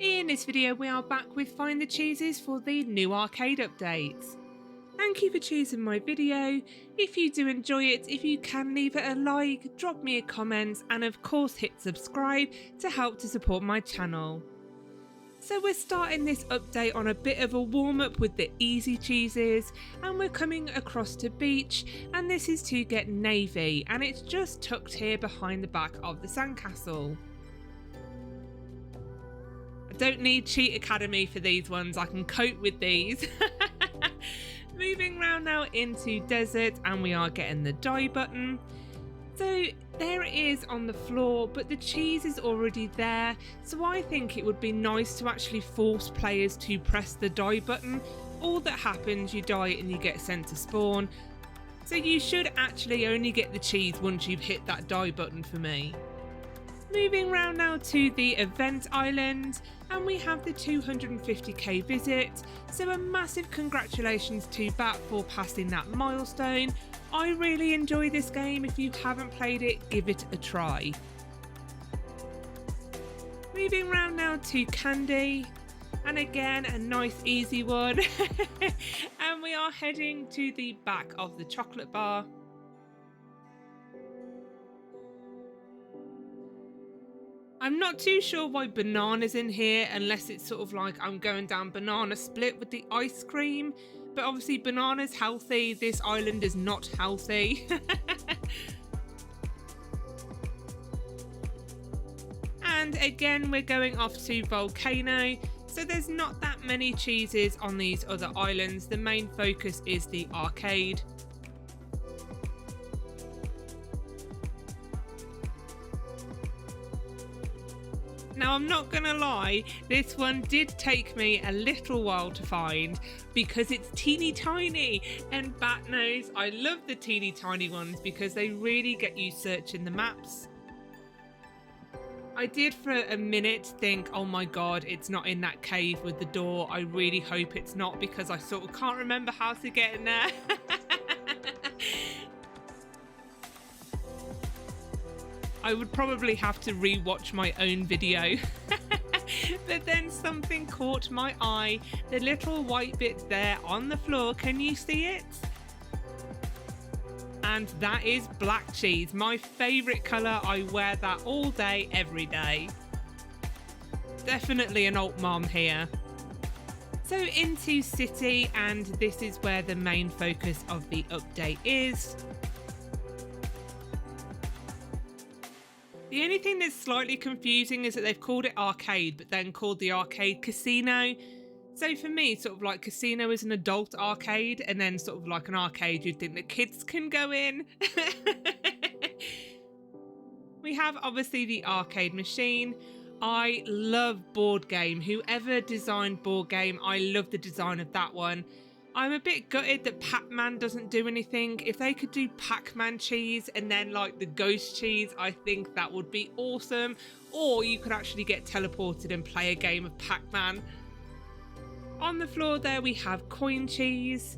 In this video we are back with Find the Cheeses for the new arcade updates. Thank you for choosing my video. If you do enjoy it, if you can leave it a like, drop me a comment and of course hit subscribe to help to support my channel. So we're starting this update on a bit of a warm up with the easy cheeses and we're coming across to beach, and this is to get navy and it's just tucked here behind the back of the sandcastle. I don't need Cheat Academy for these ones, I can cope with these. Moving round now into desert and we are getting the die button. So there it is on the floor, but the cheese is already there, so I think it would be nice to actually force players to press the die button. All that happens, you die and you get sent to spawn, so you should actually only get the cheese once you've hit that die button for me. Moving round now to the event island, and we have the 250k visit, so a massive congratulations to Bat for passing that milestone. I really enjoy this game. If you haven't played it, give it a try. Moving round now to Candy, and again a nice easy one. And we are heading to the back of the chocolate bar. I'm not too sure why banana's in here, unless it's sort of like I'm going down banana split with the ice cream, but obviously banana's healthy, this island is not healthy. And again we're going off to Volcano, so there's not that many cheeses on these other islands, the main focus is the arcade. Now I'm not gonna lie, this one did take me a little while to find because it's teeny tiny, and Bat knows I love the teeny tiny ones because they really get you searching the maps. I did for a minute think, oh my god, it's not in that cave with the door. I really hope it's not because I sort of can't remember how to get in there. I would probably have to re-watch my own video. But then something caught my eye. The little white bit there on the floor, can you see it? And that is black cheese, my favourite colour. I wear that all day, every day. Definitely an alt mom here. So into city, and this is where the main focus of the update is. The only thing that's slightly confusing is that they've called it arcade, but then called the arcade casino. So for me, sort of like casino is an adult arcade, and then sort of like an arcade you'd think that kids can go in. We have obviously the arcade machine. I love board game. Whoever designed board game, I love the design of that one. I'm a bit gutted that Pac-Man doesn't do anything. If they could do Pac-Man cheese and then like the ghost cheese, I think that would be awesome. Or you could actually get teleported and play a game of Pac-Man. On the floor there we have coin cheese.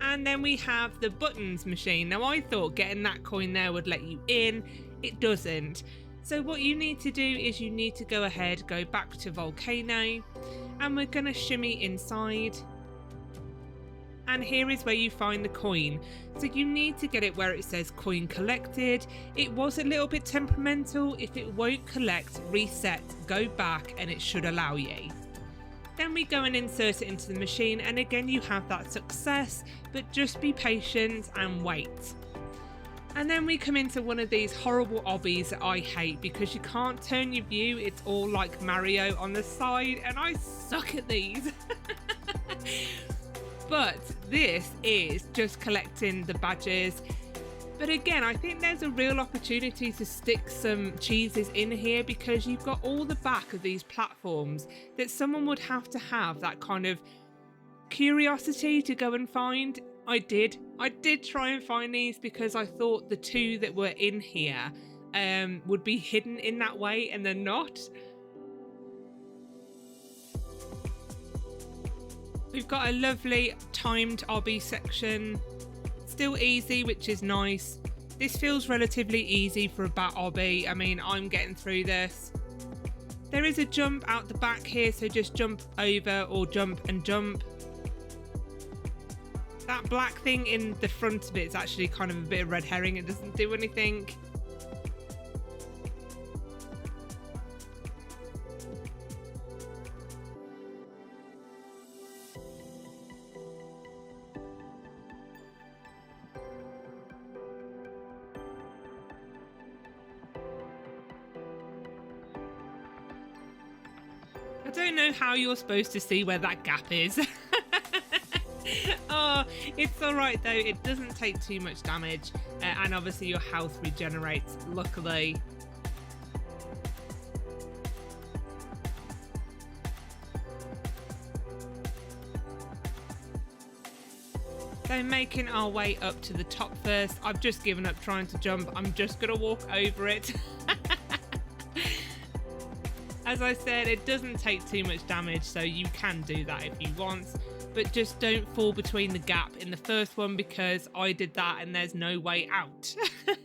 And then we have the buttons machine. Now I thought getting that coin there would let you in. It doesn't. So what you need to do is you need to go ahead, go back to Volcano, and we're going to shimmy inside. And here is where you find the coin. So you need to get it where it says coin collected. It was a little bit temperamental. If it won't collect, reset, go back, and it should allow you. Then we go and insert it into the machine, and again you have that success, but just be patient and wait. And then we come into one of these horrible obbies that I hate because you can't turn your view. It's all like Mario on the side, and I suck at these. But this is just collecting the badges. But again, I think there's a real opportunity to stick some cheeses in here because you've got all the back of these platforms that someone would have to have that kind of curiosity to go and find. I did try and find these because I thought the two that were in here would be hidden in that way, and they're not. We've got a lovely timed obby section. Still easy, which is nice. This feels relatively easy for a bat obby. I mean, I'm getting through this. There is a jump out the back here, so just jump over or jump and jump. That black thing in the front of it is actually kind of a bit of red herring. It doesn't do anything. I don't know how you're supposed to see where that gap is. Oh, it's all right though. It doesn't take too much damage, and obviously your health regenerates, luckily. So making our way up to the top first. I've just given up trying to jump. I'm just gonna walk over it. As I said, it doesn't take too much damage, so you can do that if you want, but just don't fall between the gap in the first one, because I did that and there's no way out.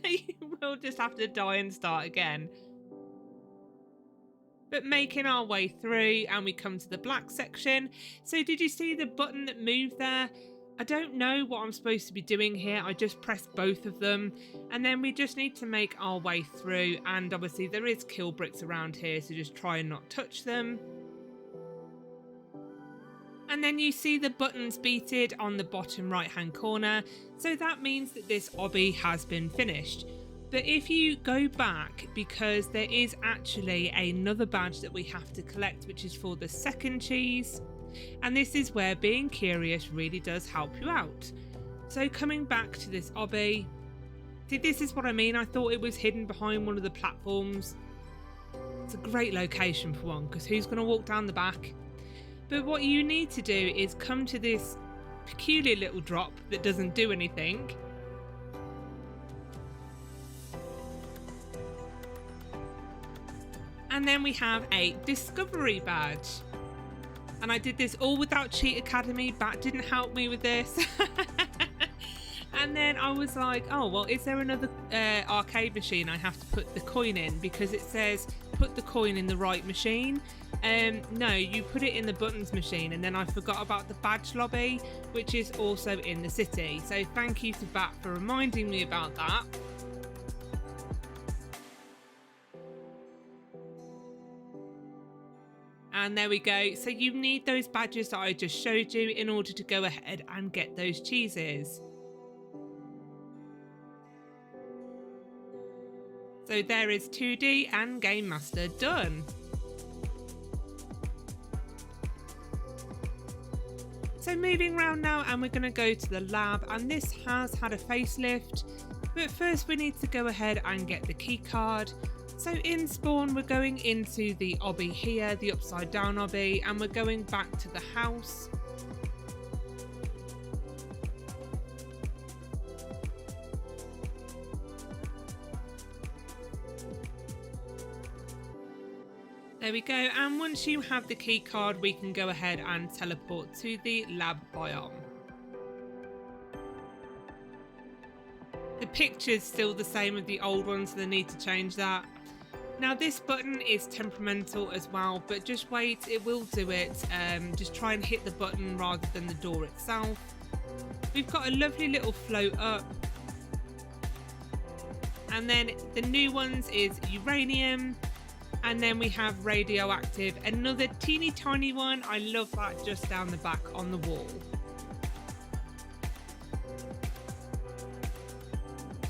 You will just have to die and start again. But making our way through, and we come to the black section. So did you see the button that moved there? I don't know what I'm supposed to be doing here. I just pressed both of them, and then we just need to make our way through, and obviously there is kill bricks around here, so just try and not touch them. And then you see the buttons beated on the bottom right hand corner, so that means that this obby has been finished. But if you go back, because there is actually another badge that we have to collect, which is for the second cheese. And this is where being curious really does help you out. So coming back to this obby, see, this is what I mean. I thought it was hidden behind one of the platforms. It's a great location for one, because who's going to walk down the back? But what you need to do is come to this peculiar little drop that doesn't do anything. And then we have a discovery badge. And I did this all without Cheat Academy. Bat didn't help me with this. And then I was like, oh, well, is there another arcade machine I have to put the coin in? Because it says put the coin in the right machine. No, you put it in the buttons machine. And then I forgot about the badge lobby, which is also in the city. So thank you to Bat for reminding me about that. And there we go. So you need those badges that I just showed you in order to go ahead and get those cheeses. So there is 2D and Game Master done. So moving around now, and we're going to go to the lab, and this has had a facelift. But first we need to go ahead and get the key card. So in spawn, we're going into the obby here, the upside down obby, and we're going back to the house. There we go, and once you have the key card, we can go ahead and teleport to the lab biome. The picture's still the same as the old one, so they need to change that. Now this button is temperamental as well, but just wait, it will do it. Just try and hit the button rather than the door itself. We've got a lovely little float up. And then the new ones is Uranium. And then we have Radioactive, another teeny tiny one. I love that, just down the back on the wall.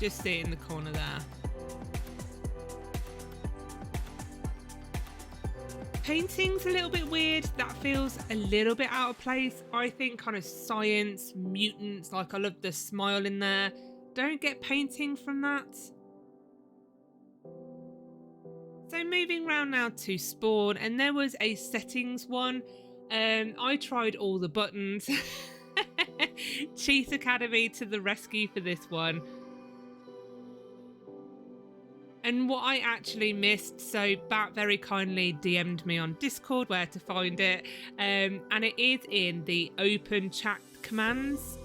Just see it in the corner there. Painting's a little bit weird. That feels a little bit out of place. I think kind of science, mutants, like I love the smile in there. Don't get painting from that. So moving around now to spawn, and there was a settings one. I tried all the buttons. Cheat Academy to the rescue for this one. And what I actually missed, so Bat very kindly DM'd me on Discord where to find it, and it is in the open chat commands.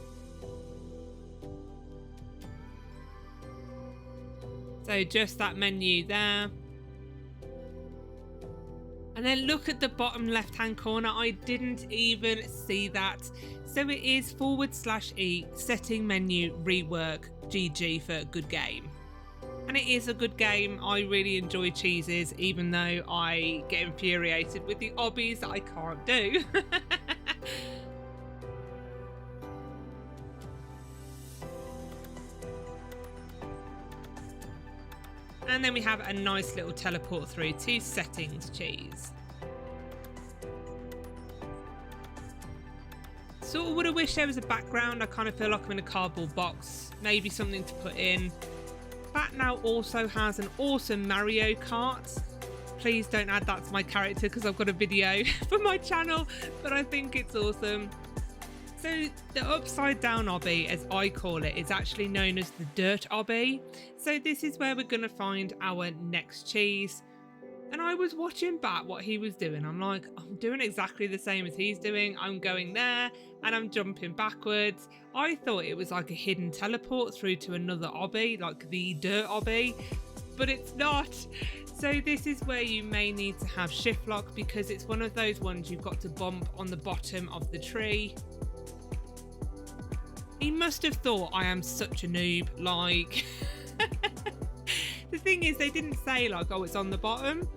So just that menu there. And then look at the bottom left hand corner, I didn't even see that. So it is /E setting menu rework GG for good game. And it is a good game. I really enjoy cheeses, even though I get infuriated with the obbies that I can't do. And then we have a nice little teleport through to settings cheese. Sort of would have wished there was a background. I kind of feel like I'm in a cardboard box, maybe something to put in. That now also has an awesome Mario Kart. Please don't add that to my character because I've got a video for my channel, but I think it's awesome. So the upside down obby, as I call it, is actually known as the dirt obby. So this is where we're going to find our next cheese. And I was watching back what he was doing. I'm like, I'm doing exactly the same as he's doing. I'm going there and I'm jumping backwards. I thought it was like a hidden teleport through to another obby, like the dirt obby, but it's not. So this is where you may need to have shift lock because it's one of those ones you've got to bump on the bottom of the tree. He must have thought I am such a noob, like... The thing is, they didn't say like, oh, it's on the bottom.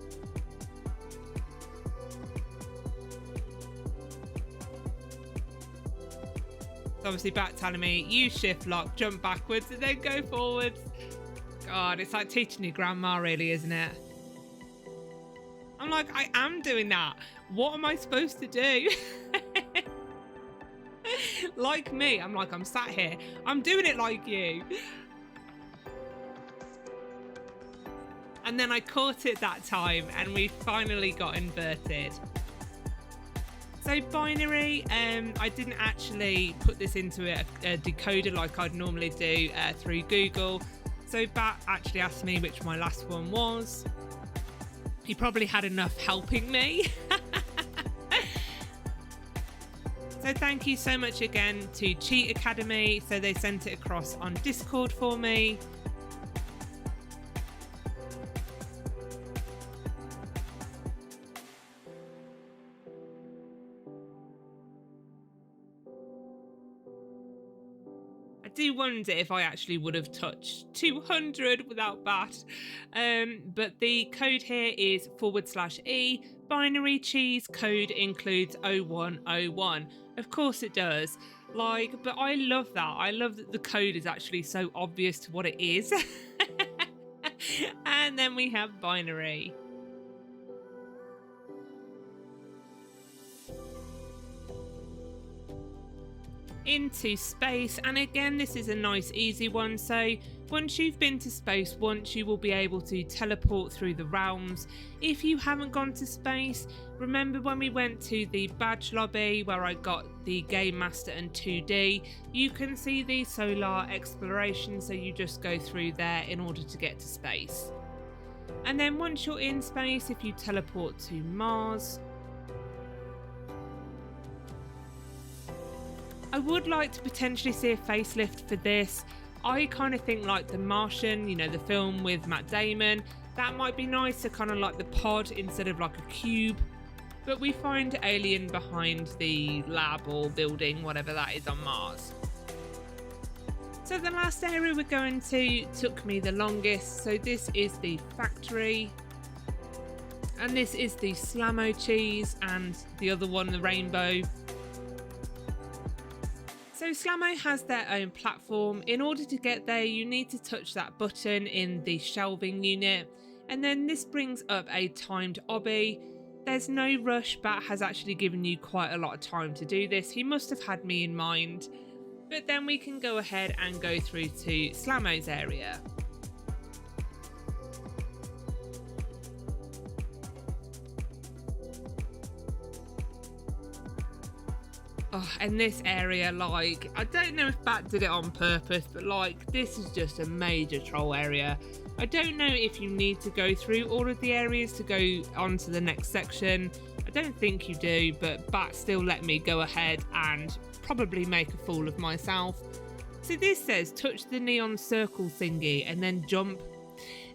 It's obviously back telling me, use shift lock, jump backwards and then go forwards. God, it's like teaching your grandma really, isn't it? I'm like, I am doing that. What am I supposed to do? Like me, I'm like, I'm sat here. I'm doing it like you. And then I caught it that time and we finally got inverted. So binary, I didn't actually put this into a decoder like I'd normally do through Google. So Bat actually asked me which my last one was. He probably had enough helping me. So thank you so much again to Cheat Academy. So they sent it across on Discord for me. I do wonder if I actually would have touched 200 without that. But the code here is /E. Binary cheese code includes 0101. Of course it does. Like, but I love that. I love that the code is actually so obvious to what it is. And then we have binary. Into space, and again this is a nice easy one. So once you've been to space once, you will be able to teleport through the realms. If you haven't gone to space, remember when we went to the badge lobby where I got the Game Master and 2D, you can see the solar exploration, so you just go through there in order to get to space. And then once you're in space, if you teleport to Mars, I would like to potentially see a facelift for this. I kind of think like The Martian, you know, the film with Matt Damon, that might be nice to kind of like the pod instead of like a cube. But we find alien behind the lab or building, whatever that is on Mars. So the last area we're going to took me the longest. So this is the factory. And this is the slamo cheese and the other one, the rainbow. So Slamo has their own platform. In order to get there, you need to touch that button in the shelving unit, and then this brings up a timed obby. There's no rush. Bat has actually given you quite a lot of time to do this. He must have had me in mind. But then we can go ahead and go through to Slamo's area. Oh, and this area, like, I don't know if Bat did it on purpose, but like, this is just a major troll area. I don't know if you need to go through all of the areas to go on to the next section. I don't think you do, but Bat still let me go ahead and probably make a fool of myself. So this says touch the neon circle thingy and then jump.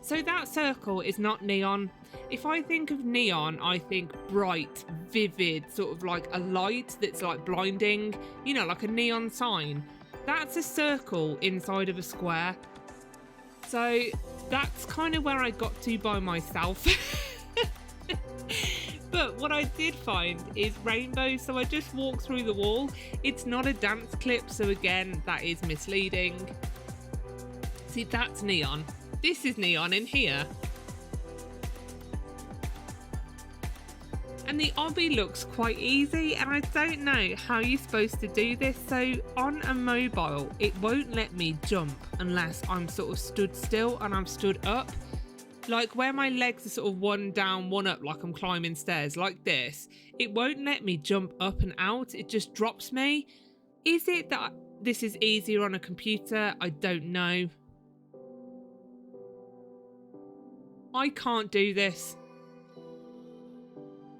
So that circle is not neon If I think of neon, I think bright, vivid, sort of like a light that's like blinding, you know, like a neon sign. That's a circle inside of a square. So that's kind of where I got to by myself. But what I did find is rainbows, so I just walked through the wall. It's not a dance clip, so again, that is misleading. See, that's neon. This is neon in here. And the obby looks quite easy, and I don't know how you're supposed to do this. So on a mobile, it won't let me jump unless I'm sort of stood still and I'm stood up. Like where my legs are sort of one down, one up, like I'm climbing stairs like this, it won't let me jump up and out. It just drops me. Is it that this is easier on a computer? I don't know. I can't do this.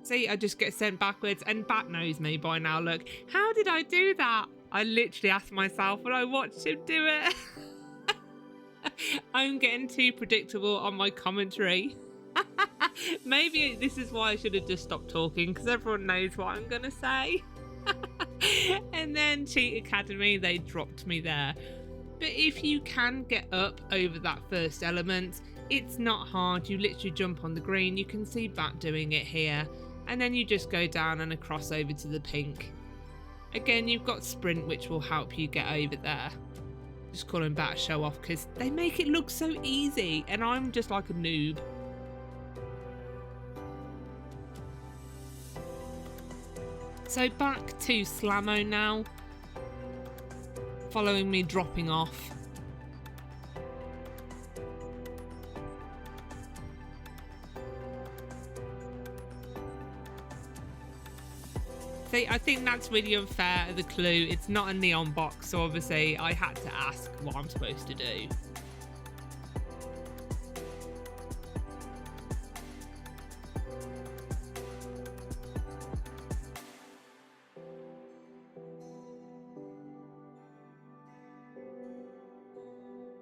See, I just get sent backwards, and Bat knows me by now. Look, how did I do that? I literally asked myself when I watched him do it. I'm getting too predictable on my commentary. Maybe this is why I should have just stopped talking, because everyone knows what I'm going to say. And then Cheat Academy, they dropped me there. But if you can get up over that first element, it's not hard. You literally jump on the green. You can see Bat doing it here. And then you just go down and across over to the pink. Again, you've got sprint, which will help you get over there. Just calling Bat a show off because they make it look so easy and I'm just like a noob. So back to Slamo now. Following me dropping off. See, I think that's really unfair, the clue. It's not a neon box, so obviously I had to ask what I'm supposed to do.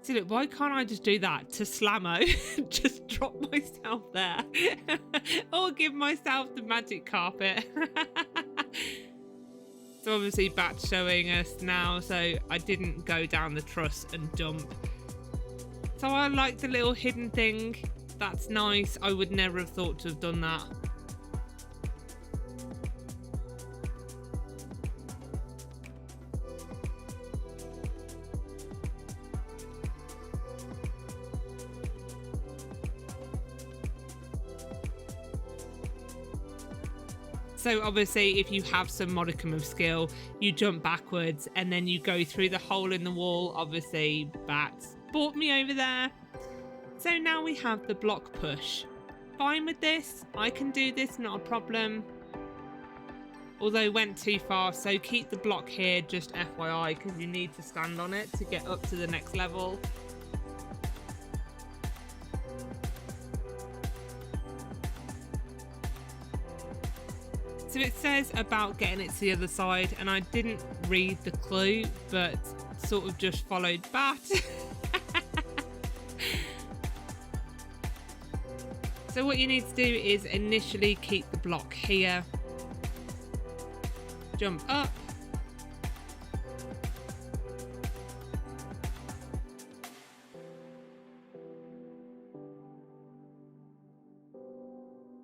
See, look, why can't I just do that to Slamo? Just drop myself there. Or give myself the magic carpet. So obviously Bat's showing us now, so I didn't go down the truss and jump. So I like the little hidden thing. That's nice. I would never have thought to have done that. So obviously if you have some modicum of skill, you jump backwards and then you go through the hole in the wall. Obviously Bats brought me over there. So now we have the block push. Fine with this. I can do this, not a problem. Although went too far, so keep the block here, just FYI, because you need to stand on it to get up to the next level. So it says about getting it to the other side, and I didn't read the clue, but sort of just followed Bat. So what you need to do is initially keep the block here, jump up,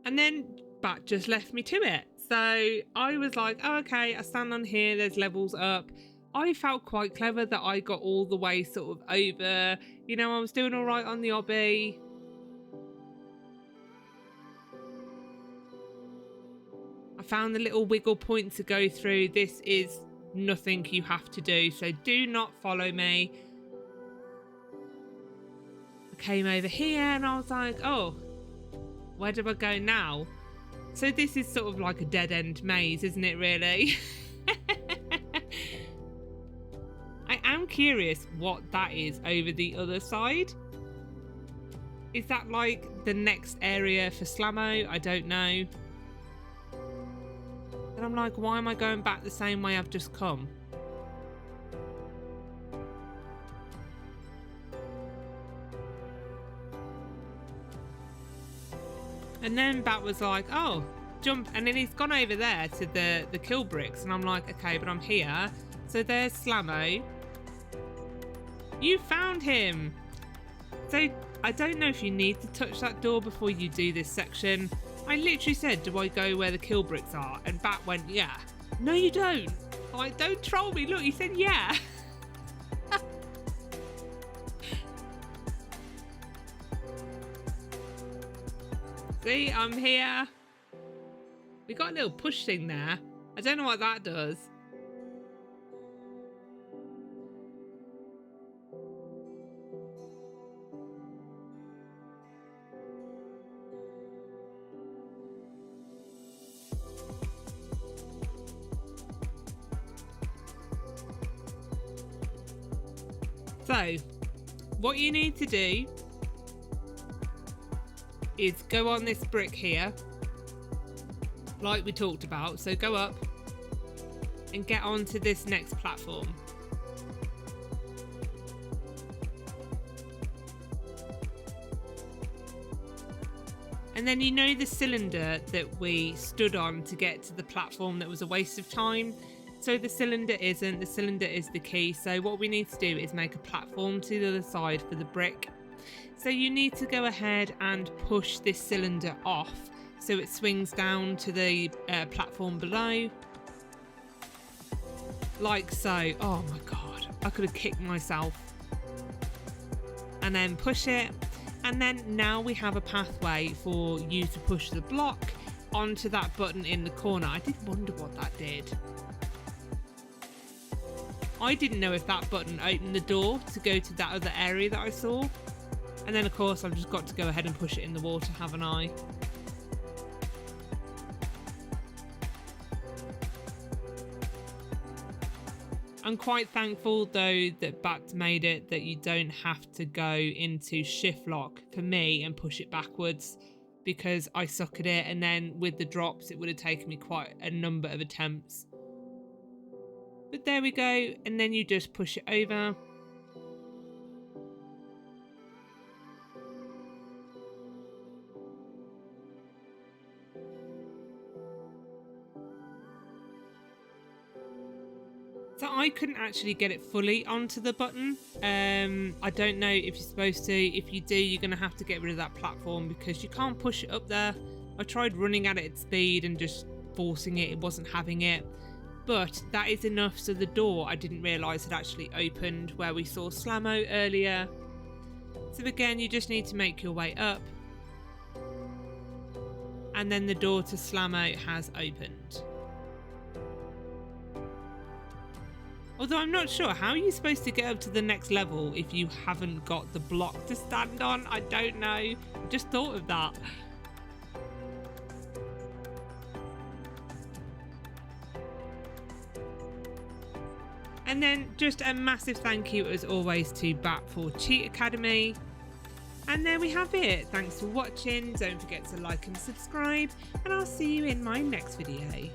and then Bat just left me to it. So I was like, oh, okay, I stand on here, there's levels up. I felt quite clever that I got all the way sort of over. You know, I was doing all right on the obby. I found the little wiggle point to go through. This is nothing you have to do, so do not follow me. I came over here and I was like, oh, where do I go now? So this is sort of like a dead-end maze, isn't it, really? I am curious what that is over the other side. Is that like the next area for Slamo? I don't know. And I'm like, why am I going back the same way I've just come? And then Bat was like, oh, jump. And then he's gone over there to the kill bricks. And I'm like, okay, but I'm here. So there's Slamo. You found him. So I don't know if you need to touch that door before you do this section. I literally said, do I go where the kill bricks are? And Bat went, yeah. No, you don't. Like, don't troll me. Look, you said yeah. See, I'm here. We got a little push thing there. I don't know what that does. So, what you need to do is go on this brick here, like we talked about. So go up and get onto this next platform. And then you know the cylinder that we stood on to get to the platform that was a waste of time? So the cylinder isn't, the cylinder is the key. So what we need to do is make a platform to the other side for the brick. So you need to go ahead and push this cylinder off so it swings down to the platform below. Like so. Oh my god, I could have kicked myself. And then push it. And then now we have a pathway for you to push the block onto that button in the corner. I did wonder what that did. I didn't know if that button opened the door to go to that other area that I saw. And then of course I've just got to go ahead and push it in the water, haven't I? I'm quite thankful though that Bat made it that you don't have to go into shift lock for me and push it backwards, because I suck at it, and then with the drops it would have taken me quite a number of attempts. But there we go, and then you just push it over. So I couldn't actually get it fully onto the button. I don't know if you're supposed to. If you do, you're going to have to get rid of that platform because you can't push it up there. I tried running at it at speed and just forcing it. It wasn't having it. But that is enough. So the door I didn't realise had actually opened where we saw Slamo earlier. So again, you just need to make your way up. And then the door to Slamo has opened. Although I'm not sure, how are you supposed to get up to the next level if you haven't got the block to stand on? I don't know. I just thought of that. And then just a massive thank you as always to Bat for Cheat Academy. And there we have it. Thanks for watching. Don't forget to like and subscribe, and I'll see you in my next video.